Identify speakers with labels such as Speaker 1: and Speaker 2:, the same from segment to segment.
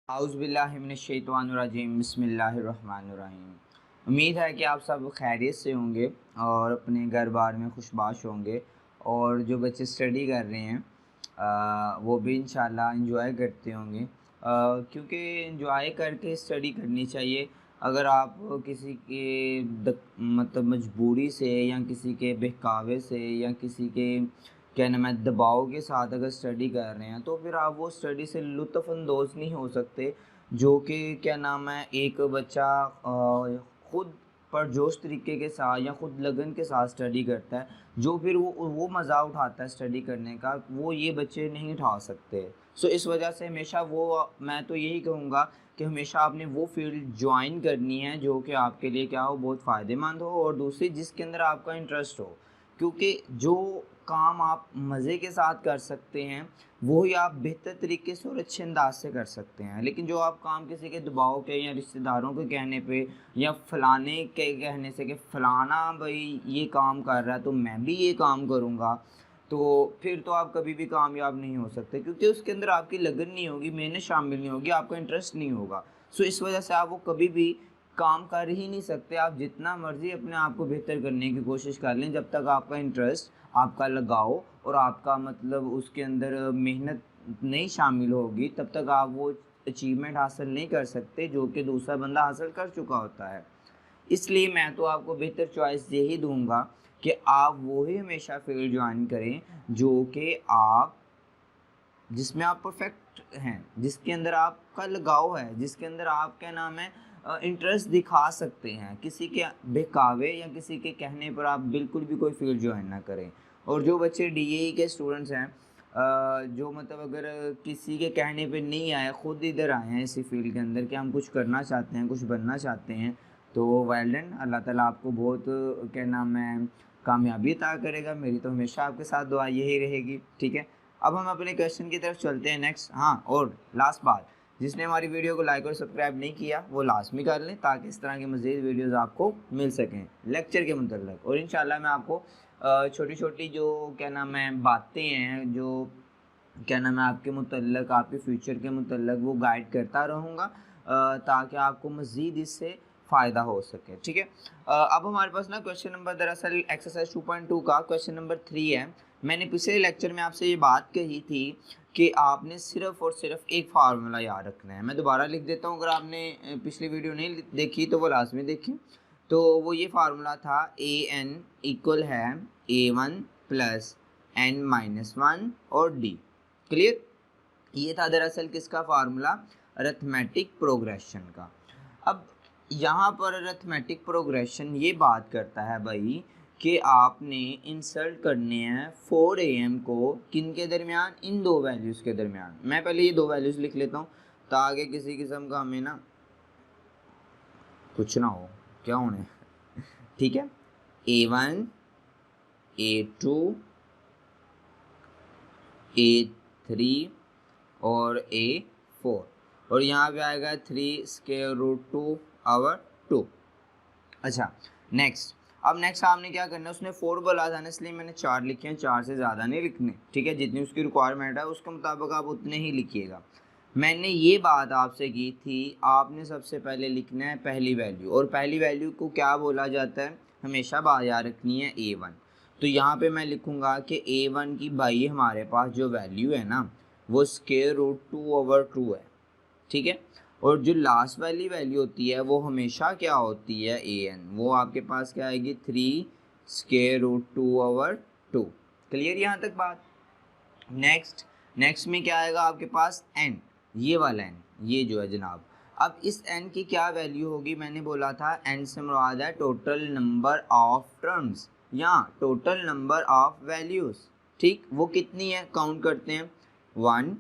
Speaker 1: आउज़ुबिल्लाहिमिनश्शैतानिर्रजीम बिस्मिल्लाहिर्रहमानिर्रहीम। उम्मीद है कि आप सब खैरियत से होंगे और अपने घर बार में खुशबाश होंगे। और जो बच्चे स्टडी कर रहे हैं वो भी इंशाल्लाह इंजॉय करते होंगे, क्योंकि इंजॉय करके स्टडी करनी चाहिए। अगर आप किसी के मतलब मजबूरी से या किसी के बहकावे से या किसी के क्या नाम है दबाव के साथ अगर स्टडी कर रहे हैं तो फिर आप वो स्टडी से लुत्फ़अंदोज़ नहीं हो सकते। जो कि क्या नाम है एक बच्चा खुद पुरजोश तरीके के साथ या खुद लगन के साथ स्टडी करता है, जो फिर वो मज़ा उठाता है स्टडी करने का, वो ये बच्चे नहीं उठा सकते। सो इस वजह से हमेशा वो मैं तो यही कहूँगा कि हमेशा आपने वो फ़ील्ड जॉइन करनी है जो कि आपके लिए क्या हो, बहुत फ़ायदेमंद हो, और दूसरी जिसके अंदर आपका इंटरेस्ट हो। क्योंकि जो काम आप मज़े के साथ कर सकते हैं वो ही आप बेहतर तरीके से और अच्छे अंदाज से कर सकते हैं। लेकिन जो आप काम किसी के दबाव के या रिश्तेदारों के कहने पे या फलाने के कहने से कि फ़लाना भाई ये काम कर रहा है तो मैं भी ये काम करूँगा, तो फिर तो आप कभी भी कामयाब नहीं हो सकते, क्योंकि उसके अंदर आपकी लगन नहीं होगी, मेहनत शामिल नहीं होगी, आपका इंटरेस्ट नहीं होगा। सो इस वजह से आप वो कभी भी काम कर ही नहीं सकते। आप जितना मर्ज़ी अपने आप को बेहतर करने की कोशिश कर लें, जब तक आपका इंटरेस्ट, आपका लगाव और आपका मतलब उसके अंदर मेहनत नहीं शामिल होगी, तब तक आप वो अचीवमेंट हासिल नहीं कर सकते जो कि दूसरा बंदा हासिल कर चुका होता है। इसलिए मैं तो आपको बेहतर चॉइस यही दूँगा कि आप वो ही हमेशा फ़ील्ड जॉइन करें जो कि आप जिसमें आप परफेक्ट हैं, जिसके अंदर आपका लगाव है, जिसके अंदर आप क्या नाम है इंटरेस्ट दिखा सकते हैं। किसी के बहकावे या किसी के कहने पर आप बिल्कुल भी कोई फ़ील्ड जॉइन ना करें। और जो बच्चे डीएई के स्टूडेंट्स हैं, जो मतलब अगर किसी के कहने पे नहीं आए, ख़ुद इधर आए हैं इसी फ़ील्ड के अंदर कि हम कुछ करना चाहते हैं, कुछ बनना चाहते हैं, तो वेल डन, अल्लाह ताला आपको बहुत क्या नाम है कामयाबी अता करेगा। मेरी तो हमेशा आपके साथ दुआ यही रहेगी, ठीक है। अब हम अपने क्वेश्चन की तरफ चलते हैं नेक्स्ट। हाँ, और लास्ट बात, जिसने हमारी वीडियो को लाइक और सब्सक्राइब नहीं किया वो लाजमी कर लें, ताकि इस तरह की मज़ीद वीडियोज़ आपको मिल सकें लेक्चर के मतलब। और इंशाल्लाह मैं आपको छोटी छोटी जो क्या नाम है बातें हैं, जो क्या नाम है आपके मुतल्लक, आपके फ्यूचर के मुतल्लक वो गाइड करता रहूँगा, ताकि आपको मज़ीद इससे फ़ायदा हो सके, ठीक है। अब हमारे पास ना क्वेश्चन नंबर, दरअसल एक्सरसाइज 2.2 का क्वेश्चन नंबर 3 है। मैंने पिछले लेक्चर में आपसे ये बात कही थी कि आपने सिर्फ़ और सिर्फ एक फार्मूला याद रखना है। मैं दोबारा लिख देता हूँ, अगर आपने पिछली वीडियो नहीं देखी तो वो लाजमी देखें। तो वो ये फार्मूला था, ए एन इक्वल है A1 प्लस N-1 और D। क्लियर? ये था दरअसल किसका फार्मूला, अरिथमेटिक प्रोग्रेशन का। अब यहाँ पर अरिथमेटिक प्रोग्रेशन ये बात करता है भाई कि आपने इंसर्ट करने हैं 4 AM को किन के दरमियान, इन दो वैल्यूज़ के दरमियान। मैं पहले ये दो वैल्यूज़ लिख लेता हूँ ताकि किसी किस्म का हमें ना कुछ ना हो, क्या होने ठीक है। A1, A2, A3 और A4, और यहाँ पे आएगा 3√2/2। अच्छा, नेक्स्ट। अब नेक्स्ट आपने क्या करना है, उसने 4 बोला था ना, इसलिए मैंने 4 लिखे हैं, 4 से ज़्यादा नहीं लिखने, ठीक है। जितनी उसकी रिक्वायरमेंट है उसके मुताबिक आप उतने ही लिखिएगा। मैंने ये बात आपसे की थी, आपने सबसे पहले लिखना है पहली वैल्यू, और पहली वैल्यू को क्या बोला जाता है, हमेशा बात याद रखनी है A1। तो यहाँ पे मैं लिखूँगा कि A1 की भाई हमारे पास जो वैल्यू है ना वो √2/2 है, ठीक है। और जो लास्ट वाली वैल्यू होती है वो हमेशा क्या होती है, AN, वो आपके पास क्या आएगी, 3√2/2। क्लियर यहाँ तक बात? नेक्स्ट में क्या आएगा आपके पास, N, ये वाला N, ये जो है जनाब। अब इस N की क्या वैल्यू होगी, मैंने बोला था N से मुराद है टोटल नंबर ऑफ टर्म्स या टोटल नंबर ऑफ वैल्यूज़, ठीक। वो कितनी है, काउंट करते हैं, 1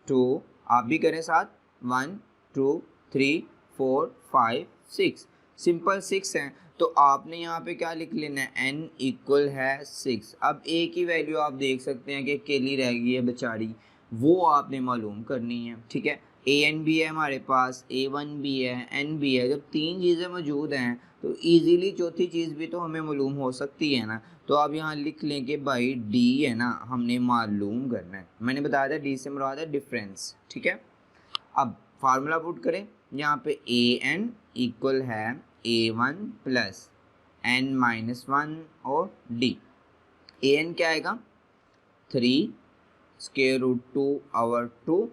Speaker 1: 2, आप भी करें साथ, 1 2 3 4 5 6, सिंपल 6 हैं। तो आपने यहाँ पे क्या लिख लेना है, n इक्वल है 6। अब a की वैल्यू आप देख सकते हैं कि अकेली रह गई है बेचारी, वो आपने मालूम करनी है, ठीक है। an भी है हमारे पास, a1 भी है, n भी है। जब तीन चीज़ें मौजूद हैं तो ईज़िली चौथी चीज़ भी तो हमें मालूम हो सकती है ना। तो आप यहाँ लिख लें कि भाई d है ना, हमने मालूम करना है। मैंने बताया था d से मुराद है डिफरेंस, ठीक है। अब फार्मूला पुट करें, यहाँ पे ए एन इक्वल है A one plus N minus one और डी। ए एन क्या आएगा 3 square root 2 over 2,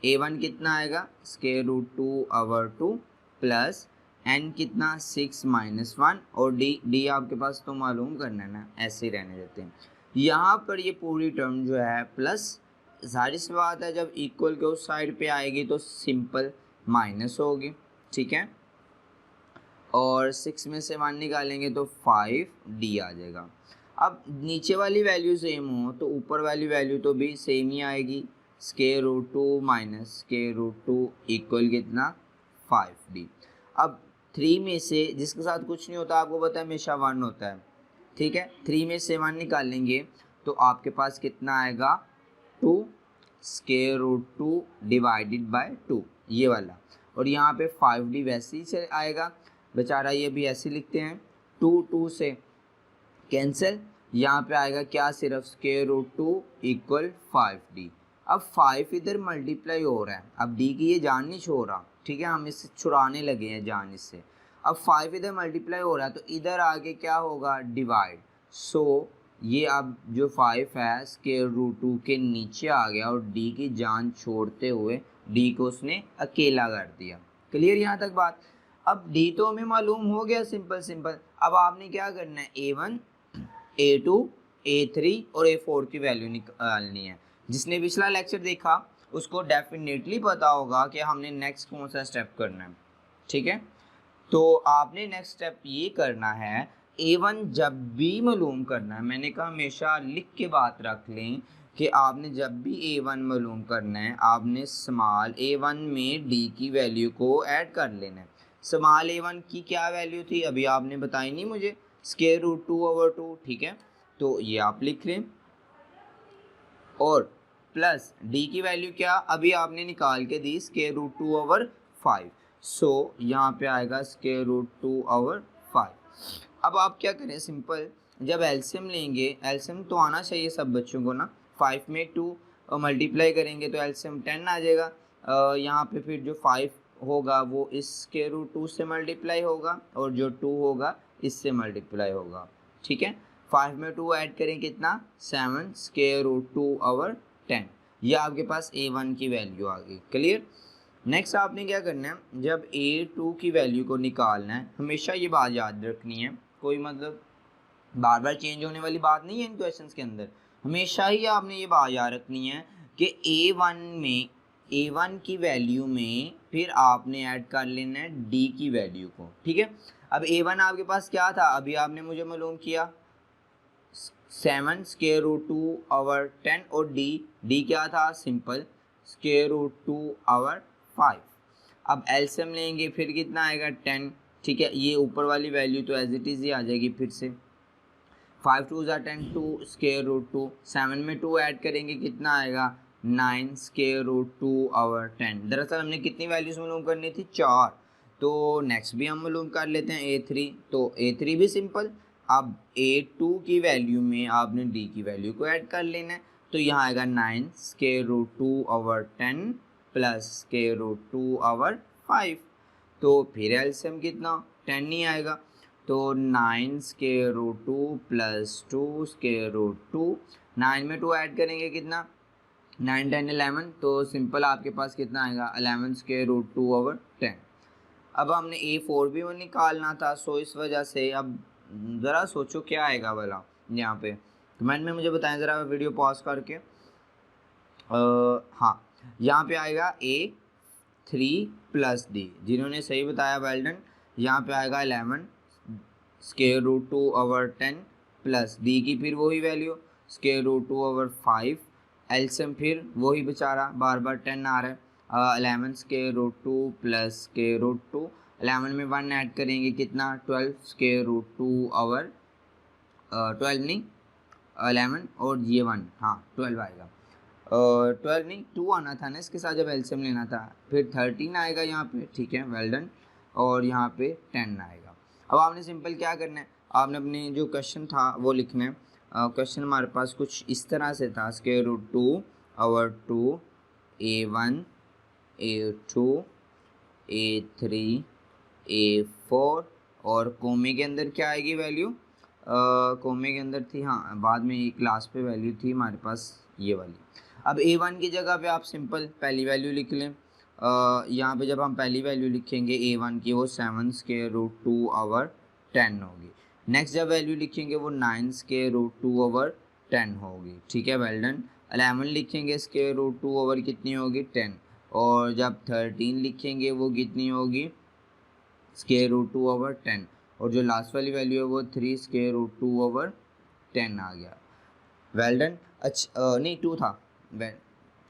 Speaker 1: A one कितना आएगा square root 2 over 2 plus N कितना 6 माइनस 1 और डी आपके पास तो मालूम करना है ना, ऐसे ही रहने देते हैं। यहाँ पर ये पूरी टर्म जो है प्लस, जाहिर सी बात है जब इक्वल के उस साइड पे आएगी तो सिंपल माइनस होगी, ठीक है। और 6 में से 1 निकालेंगे तो 5d आ जाएगा। अब नीचे वाली वैल्यू सेम हो तो ऊपर वाली वैल्यू तो भी सेम ही आएगी, square root 2 minus square root 2 equal कितना 5d। अब 3 में से जिसके साथ कुछ नहीं होता आपको पता है हमेशा 1 होता है, ठीक है। 3 में से 1 निकालेंगे तो आपके पास कितना आएगा 2 स्क्वायर रूट 2 डिवाइडेड बाय 2, ये वाला। और यहाँ पे 5d वैसे ही से आएगा बेचारा, ये भी ऐसे लिखते हैं 2 से कैंसिल, यहाँ पे आएगा क्या सिर्फ स्क्वायर रूट 2 इक्वल 5d। अब 5 इधर मल्टीप्लाई हो रहा है, अब d की ये जान नहीं छोड़ रहा, ठीक है, हम इससे छुड़ाने लगे हैं जान इससे। अब 5 इधर मल्टीप्लाई हो रहा है तो इधर आगे क्या होगा डिवाइड, सो ये अब जो 5 है स्क्वायर रूट 2 के नीचे आ गया और d की जान छोड़ते हुए d को उसने अकेला कर दिया। क्लियर यहाँ तक बात। अब d तो हमें मालूम हो गया सिंपल। अब आपने क्या करना है a1 a2 a3 और a4 की वैल्यू निकालनी है। जिसने पिछला लेक्चर देखा उसको डेफिनेटली पता होगा कि हमने नेक्स्ट कौन सा स्टेप करना है, ठीक है। तो आपने नेक्स्ट स्टेप ये करना है a1 जब भी मालूम करना है, मैंने कहा हमेशा लिख के बात रख लें कि आपने जब भी a1 मालूम करना है आपने स्मॉल a1 में d की वैल्यू को ऐड कर लेना है। स्मॉल a1 की क्या वैल्यू थी अभी आपने बताई नहीं मुझे, स्क्वायर रूट 2 ओवर 2, ठीक है, तो ये आप लिख लें। और प्लस d की वैल्यू क्या अभी आपने निकाल के दी स्क्वायर रूट 2 ओवर 5, सो यहाँ पे आएगा स्क्वायर रूट 2 ओवर 5। अब आप क्या करें सिंपल, जब एलसीएम लेंगे, एलसीएम तो आना चाहिए सब बच्चों को ना, 5 में 2 मल्टीप्लाई करेंगे तो एलसीएम 10 आ जाएगा। यहाँ पे फिर जो 5 होगा वो इस स्क्वायर रूट 2 से मल्टीप्लाई होगा और जो 2 होगा इससे मल्टीप्लाई होगा, ठीक है। 5 में 2 ऐड करें कितना 7 स्क्वायर रूट 2 ओवर 10, ये आपके पास a1 की वैल्यू आ गई। क्लियर। नेक्स्ट आपने क्या करना है, जब a2 की वैल्यू को निकालना है हमेशा ये बात याद रखनी है, कोई मतलब बार बार चेंज होने वाली बात नहीं है इन क्वेश्चंस के अंदर, हमेशा ही आपने ये बात याद रखनी है कि a1 की वैल्यू में फिर आपने ऐड कर लेना है d की वैल्यू को, ठीक है। अब a1 आपके पास क्या था अभी आपने मुझे मालूम किया 7 स्क्वायर रूट 2 ओवर 10 और d क्या था सिंपल स्क्वायर रूट 2 ओवर 5। अब एलसीएम लेंगे फिर कितना आएगा 10, ठीक है, ये ऊपर वाली वैल्यू तो एज इट इज़ ही आ जाएगी फिर से 5 2 ज़ा 10 2 स्क्वायर रूट 2, 7 में 2 ऐड करेंगे कितना आएगा 9 स्क्वायर रूट 2 ओवर 10। दरअसल हमने कितनी वैल्यूज़ मालूम करनी थी 4, तो नेक्स्ट भी हम मालूम कर लेते हैं a3, तो a3 भी सिंपल, अब a2 की वैल्यू में आपने d की वैल्यू को ऐड कर लेना है, तो यहाँ आएगा 9 square root 2 over 10 plus square root 2 over 5, तो फिर एलसीएम कितना 10 नहीं आएगा, तो 9 square root 2 plus 2 square root 2, 9 में 2 ऐड करेंगे कितना 9 10 11, तो सिंपल आपके पास कितना आएगा 11 स्क्वायर रूट 2 ओवर 10। अब हमने a4 भी निकालना था, सो इस वजह से अब ज़रा सोचो क्या आएगा भला यहाँ पे, कमेंट में मुझे बताएं ज़रा वीडियो पॉज करके। हाँ यहाँ पे आएगा a3 प्लस d, जिन्होंने सही बताया वेल डन। यहाँ पे आएगा 11 square root 2 over 10 plus d की फिर वही value square root 2 over 5, LCM फिर वही बेचारा बार बार 10 आ रहा है 11 square root 2 plus square root 2, 11 में 1 ऐड करेंगे कितना 12 स्क्वायर रूट 2 ओवर 12 नहीं 11 और ये 1, हाँ 12 आएगा, 12 नहीं 2 आना था ना इसके साथ जब एलसीएम लेना था, फिर 13 आएगा यहाँ पे, ठीक है वेल डन, और यहाँ पे 10 आएगा। अब आपने सिंपल क्या करना है, आपने अपने जो क्वेश्चन था वो लिखना है। क्वेश्चन हमारे पास कुछ इस तरह से था square root 2 over 2 a1 A2 A3 A4 और कोमे के अंदर क्या आएगी वैल्यू, कोमे के अंदर थी, हाँ बाद में एक क्लास पे वैल्यू थी हमारे पास ये वाली। अब A1 की जगह पे आप सिंपल पहली वैल्यू लिख लें। यहाँ पे जब हम पहली वैल्यू लिखेंगे A1 की वो 7√2/10 होगी। नेक्स्ट जब वैल्यू लिखेंगे वो 9√2/10 होगी। ठीक है, वेल डन। 11 लिखेंगे √2 कितनी होगी 10, और जब 13 लिखेंगे वो कितनी होगी √2/10, और जो लास्ट वाली वैल्यू है वो 3 √2/10 आ गया। Well done. अच्छा नहीं 2 था,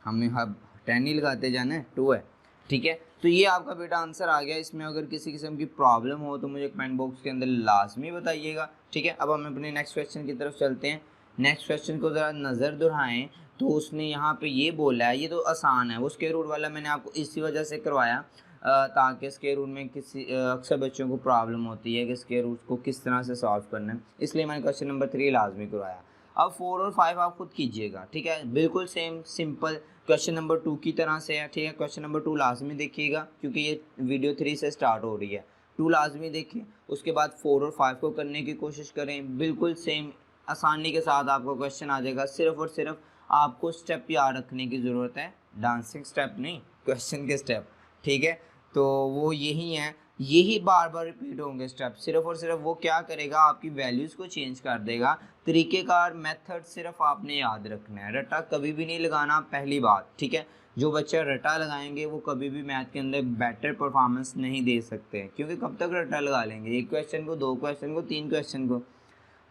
Speaker 1: हमने अब 10 ही लगाते जाना है, 2 है। ठीक है, तो ये आपका बेटा आंसर आ गया। इसमें अगर किसी किस्म की प्रॉब्लम हो तो मुझे कमेंट बॉक्स के अंदर लाजमी बताइएगा। ठीक है, अब हम अपने नेक्स्ट क्वेश्चन की तरफ चलते हैं। नेक्स्ट क्वेश्चन को ज़रा नज़र दुहराएं तो उसने यहाँ पे ये बोला है, ये तो आसान है, वो स्क्वायर रूट वाला मैंने आपको इसी वजह से करवाया ताकि स्क्वायर रूट में किसी अक्सर बच्चों को प्रॉब्लम होती है कि स्क्वायर रूट को किस तरह से सॉल्व करना है, इसलिए मैंने क्वेश्चन नंबर 3 लाजमी करवाया। अब 4 और 5 आप खुद कीजिएगा। ठीक है, बिल्कुल सेम सिंपल क्वेश्चन नंबर 2 की तरह से है। ठीक है, क्वेश्चन नंबर 2 लाजमी देखिएगा क्योंकि ये वीडियो 3 से स्टार्ट हो रही है। 2 लाजमी देखें, उसके बाद 4 और 5 को करने की कोशिश करें। बिल्कुल सेम आसानी के साथ आपको क्वेश्चन आ जाएगा। सिर्फ और सिर्फ आपको स्टेप याद रखने की ज़रूरत है, डांसिंग स्टेप नहीं, क्वेश्चन के स्टेप। ठीक है, तो वो यही है, यही बार बार रिपीट होंगे स्टेप। सिर्फ और सिर्फ वो क्या करेगा, आपकी वैल्यूज़ को चेंज कर देगा। तरीक़ेकार मेथड सिर्फ आपने याद रखना है, रटा कभी भी नहीं लगाना, पहली बात। ठीक है, जो बच्चा रटा लगाएंगे वो कभी भी मैथ के अंदर बेटर परफॉर्मेंस नहीं दे सकते, क्योंकि कब तक रटा लगा लेंगे, एक क्वेश्चन को, 2 क्वेश्चन को, 3 क्वेश्चन को,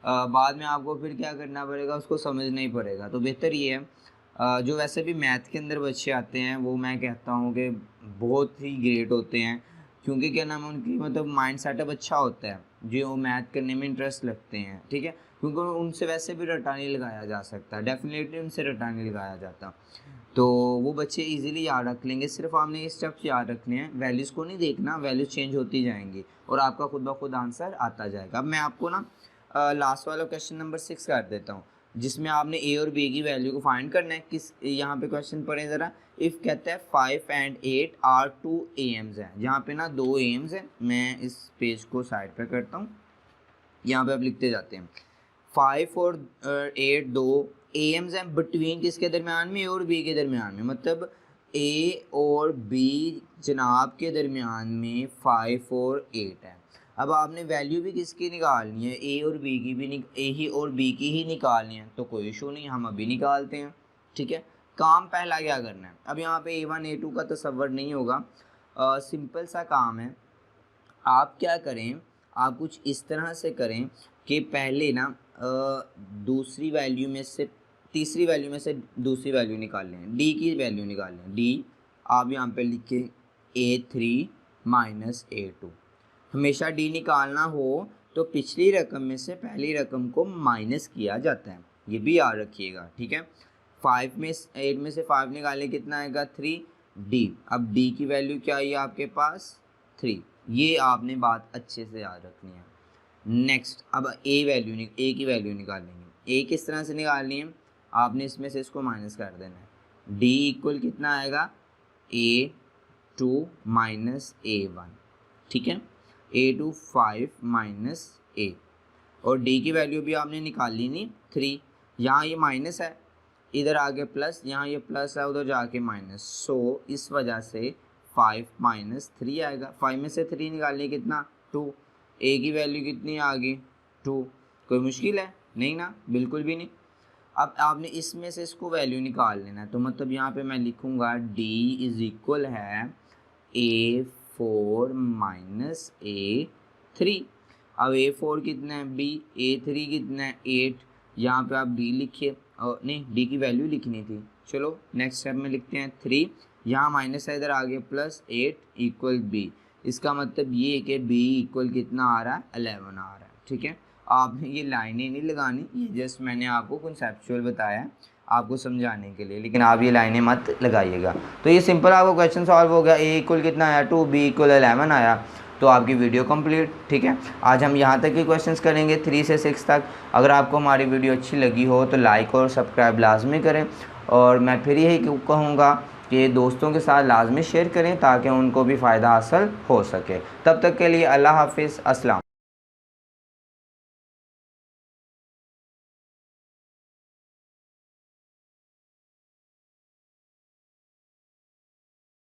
Speaker 1: बाद में आपको फिर क्या करना पड़ेगा, उसको समझना ही पड़ेगा। तो बेहतर ये है, जो वैसे भी मैथ के अंदर बच्चे आते हैं वो मैं कहता हूँ कि बहुत ही ग्रेट होते हैं, क्योंकि क्या नाम है उनकी मतलब माइंड सेटअप अच्छा होता है, जो मैथ करने में इंटरेस्ट लगते हैं। ठीक है, क्योंकि उनसे वैसे भी रटा नहीं लगाया जा सकता, डेफिनेटली उनसे रटा नहीं लगाया जाता, तो वो बच्चे इजीली याद रख लेंगे। सिर्फ आपने ये स्टेप्स याद रखने हैं, वैल्यूज़ को नहीं देखना, वैल्यूज़ चेंज होती जाएंगी और आपका खुद ब खुद आंसर आता जाएगा। अब मैं आपको ना लास्ट वाला क्वेश्चन नंबर 6 कर देता हूँ, जिसमें आपने ए और बी की वैल्यू को फाइंड करना है। किस यहाँ पे क्वेश्चन पढ़ें ज़रा। इफ़ कहता है 5 and 8 आर 2 AMs हैं, जहाँ पे ना 2 AMs हैं। मैं इस पेज को साइड पे करता हूँ, यहाँ पे आप लिखते जाते हैं 5 और 8 2 AMs हैं, बिटवीन किसके दरमियान में, ए और बी के दरमियान में, मतलब ए और बी जनाब के दरमियान में 5 और 8 है। अब आपने वैल्यू भी किसकी निकालनी है, ए और बी की भी, ए ही और बी की ही निकालनी है, तो कोई इशू नहीं, हम अभी निकालते हैं। ठीक है, काम पहला क्या करना है, अब यहाँ पे A1 A2 का तसव्वुर नहीं होगा, सिंपल सा काम है। आप क्या करें, आप कुछ इस तरह से करें कि पहले ना दूसरी वैल्यू में से तीसरी वैल्यू में से दूसरी वैल्यू निकाल लें, डी की वैल्यू निकाल लें। डी आप यहाँ पे लिखें A3 माइनस A2। हमेशा डी निकालना हो तो पिछली रकम में से पहली रकम को माइनस किया जाता है, ये भी याद रखिएगा। ठीक है, 8 में से 5 निकालें कितना आएगा 3 डी। अब डी की वैल्यू क्या आई आपके पास 3, ये आपने बात अच्छे से याद रखनी है। नेक्स्ट, अब ए की वैल्यू निकालेंगे। ए किस तरह से निकालनी है, आपने इसमें से इसको माइनस कर देना है। डी इक्वल कितना आएगा A2 माइनस A1। ठीक है, A2 5 माइनस A, और D की वैल्यू भी आपने निकाली नहीं 3, यहाँ ये माइनस है, इधर आगे प्लस, यहाँ ये प्लस है, उधर जाके माइनस, सो इस वजह से 5 माइनस 3 आएगा। 5 में से 3 निकालनी कितना 2, A की वैल्यू कितनी आ गई 2। कोई मुश्किल है नहीं ना, बिल्कुल भी नहीं। अब आपने इसमें से इसको वैल्यू निकाल लेना है, तो मतलब यहाँ पे मैं लिखूँगा D इज़ इक्वल है A4 माइनस A3। अब A4 कितना है B, A3 कितना है 8, यहाँ पे आप D लिखिए, और नहीं D की वैल्यू लिखनी थी। चलो नेक्स्ट स्टेप में लिखते हैं 3, यहाँ माइनस है, इधर आगे प्लस 8 इक्वल B। इसका मतलब ये है कि B इक्वल कितना आ रहा है 11 आ रहा है। ठीक है, आपने ये लाइनें नहीं लगानी, ये जस्ट मैंने आपको कॉन्सेप्चुअल बताया आपको समझाने के लिए, लेकिन आप ये लाइनें मत लगाइएगा। तो ये सिंपल आपको क्वेश्चन सॉल्व हो गया। ए इक्वल कितना आया 2, बी इक्वल 11 आया, तो आपकी वीडियो कंप्लीट। ठीक है, आज हम यहाँ तक के क्वेश्चंस करेंगे 3 से 6 तक। अगर आपको हमारी वीडियो अच्छी लगी हो तो लाइक और सब्सक्राइब लाजमी करें, और मैं फिर यही कहूँगा कि दोस्तों के साथ लाजमी शेयर करें ताकि उनको भी फ़ायदा हासिल हो सके। तब तक के लिए अल्लाह हाफ़िज़, अस्सलाम।